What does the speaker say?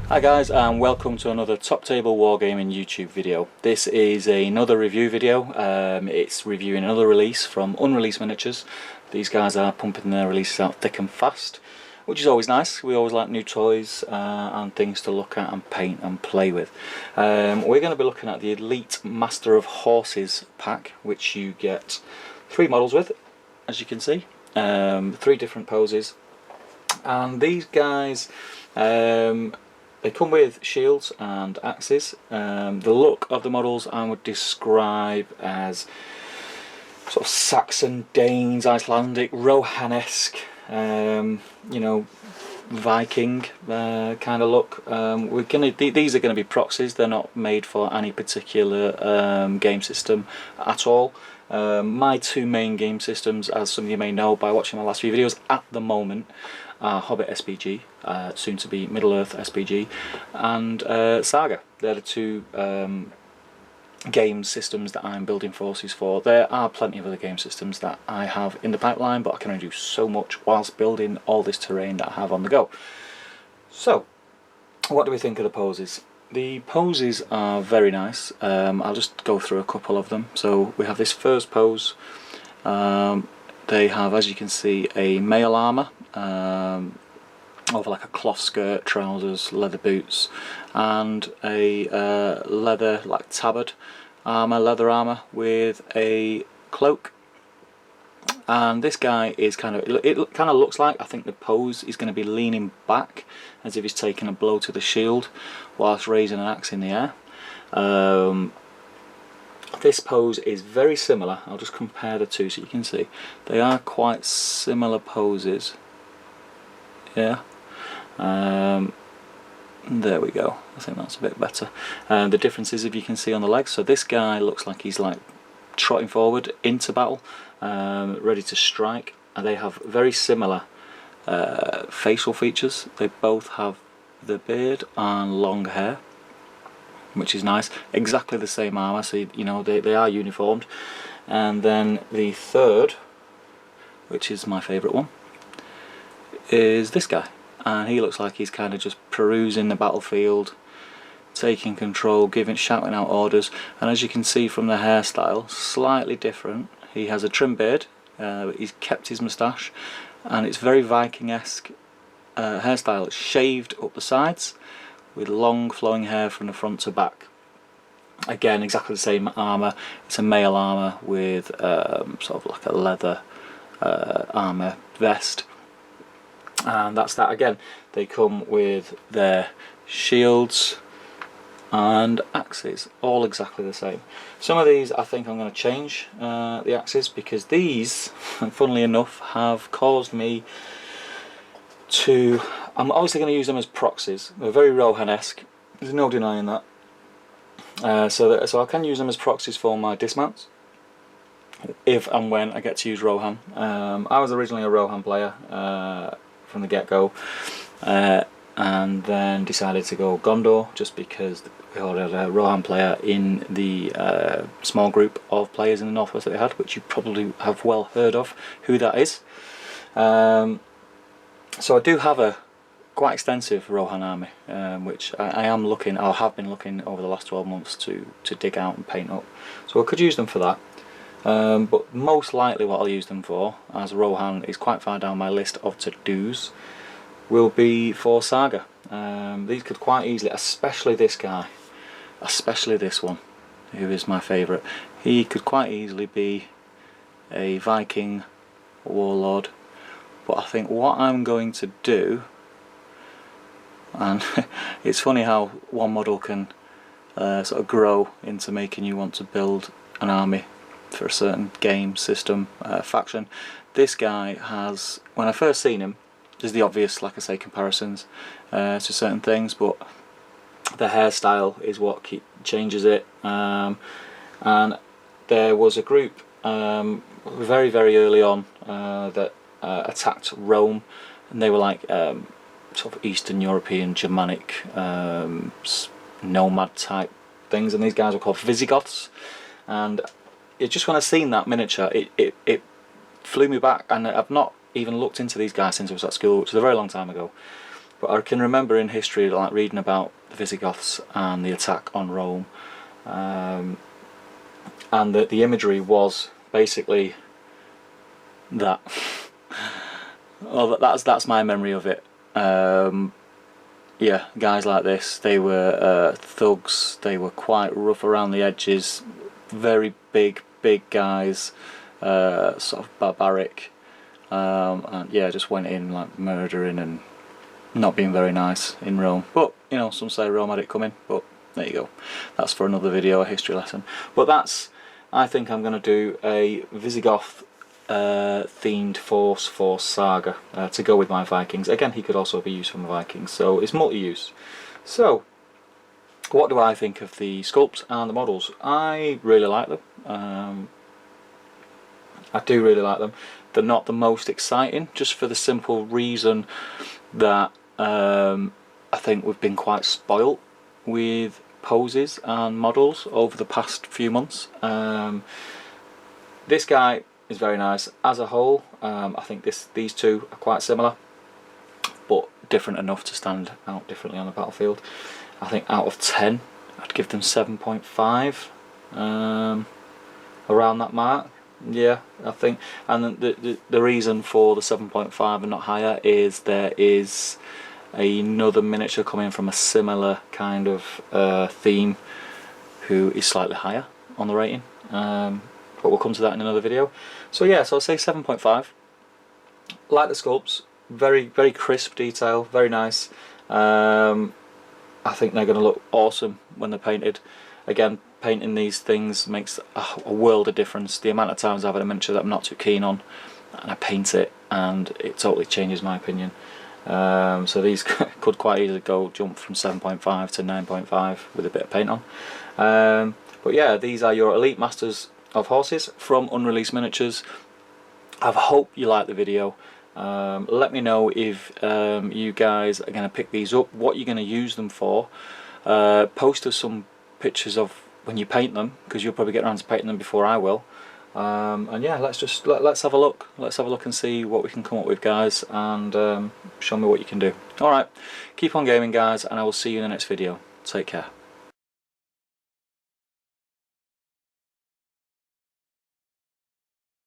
Hi guys, and welcome to another Top Table Wargaming YouTube video. This is another review video. It's reviewing another release from Unreleased Miniatures. These guys are pumping their releases out thick and fast, which is always nice. We always like new toys and things to look at and paint and play with. We're going to be looking at the Elite Master of Horses pack, which you get 3 models with, as you can see. 3 different poses. And these guys, they come with shields and axes. The look of the models I would describe as sort of Saxon, Danes, Icelandic, Rohan-esque, you know, Viking kind of look. These are going to be proxies. They're not made for any particular game system at all. My 2 main game systems, as some of you may know by watching my last few videos, at the moment are Hobbit SPG, soon to be Middle-earth SPG, and Saga. They're the 2 game systems that I'm building forces for. There are plenty of other game systems that I have in the pipeline, but I can only do so much whilst building all this terrain that I have on the go. So, what do we think of the poses? The poses are very nice. I'll just go through a couple of them. So we have this first pose. They have, as you can see, a mail armour over like a cloth skirt, trousers, leather boots, and a leather, like tabard armour, leather armour with a cloak. And this guy is kind of, it kind of looks like, I think the pose is going to be leaning back as if he's taking a blow to the shield whilst raising an axe in the air. This pose is very similar. I'll just compare the 2 so you can see. They are quite similar poses. Yeah. There we go. I think that's a bit better. The difference is, if you can see on the legs, so this guy looks like he's like trotting forward into battle, ready to strike, and they have very similar facial features. They both have the beard and long hair, which is nice. Exactly the same armour, so you know they are uniformed. And then the third, which is my favourite one, is this guy, and he looks like he's kind of just perusing the battlefield, taking control, shouting out orders. And as you can see from the hairstyle, slightly different. He has a trim beard, he's kept his moustache, and it's very Viking-esque hairstyle. It's shaved up the sides with long flowing hair from the front to back. Again, exactly the same armour. It's a mail armour with sort of like a leather armour vest. And that's that. Again, they come with their shields and axes, all exactly the same. Some of these I think I'm going to change the axes, because these, funnily enough, have caused me to... I'm obviously going to use them as proxies. They're very Rohan-esque, there's no denying that. So I can use them as proxies for my dismounts, if and when I get to use Rohan. I was originally a Rohan player from the get-go, and then decided to go Gondor just because we had a Rohan player in the small group of players in the Northwest that they had, which you probably have well heard of who that is. So I do have a quite extensive Rohan army, which I am looking, or have been looking over the last 12 months to dig out and paint up. So I could use them for that. But most likely what I'll use them for, as Rohan is quite far down my list of to-dos, will be for Saga. These could quite easily, especially this guy, especially this one, who is my favourite, he could quite easily be a Viking warlord. But I think what I'm going to do, and it's funny how one model can sort of grow into making you want to build an army for a certain game system, faction. This guy has, when I first seen him, there's the obvious, like I say, comparisons to certain things, but the hairstyle is what changes it. And there was a group very early on that attacked Rome, and they were like sort of Eastern European, Germanic, nomad type things, and these guys were called Visigoths. And just when I seen that miniature, it flew me back, and I've not even looked into these guys since I was at school, which is a very long time ago. but I can remember in history like reading about the Visigoths and the attack on Rome, and that the imagery was basically that. Well, that's my memory of it. Yeah, guys like this, they were thugs. They were quite rough around the edges, very big guys, sort of barbaric, and yeah, just went in like murdering and not being very nice in Rome. But you know, some say Rome had it coming. But there you go. That's for another video, a history lesson. But I think I'm going to do a Visigoth themed force saga to go with my Vikings. Again, he could also be used for my Vikings, so it's multi-use. So what do I think of the sculpts and the models? I really like them. I do really like them. They're not the most exciting, just for the simple reason that I think we've been quite spoilt with poses and models over the past few months. This guy is very nice as a whole. I think these two are quite similar, but different enough to stand out differently on the battlefield. I think out of 10, I'd give them 7.5, around that mark. Yeah, I think. And the reason for the 7.5 and not higher is there is another miniature coming from a similar kind of theme who is slightly higher on the rating. But we'll come to that in another video. So yeah, so I'll say 7.5. Like the sculpts, very crisp detail, very nice. I think they're going to look awesome when they're painted. Again, painting these things makes a world of difference. The amount of times I've had a miniature that I'm not too keen on, and I paint it, and it totally changes my opinion. So these could quite easily jump from 7.5 to 9.5 with a bit of paint on. But yeah, these are your Elite Masters of Horses from Unreleased Miniatures. I hope you like the video. Let me know if you guys are going to pick these up, what you're going to use them for. Post us some pictures of when you paint them, because you'll probably get around to painting them before I will. And yeah, let's have a look. Let's have a look and see what we can come up with, guys, and show me what you can do. Alright, keep on gaming, guys, and I will see you in the next video. Take care.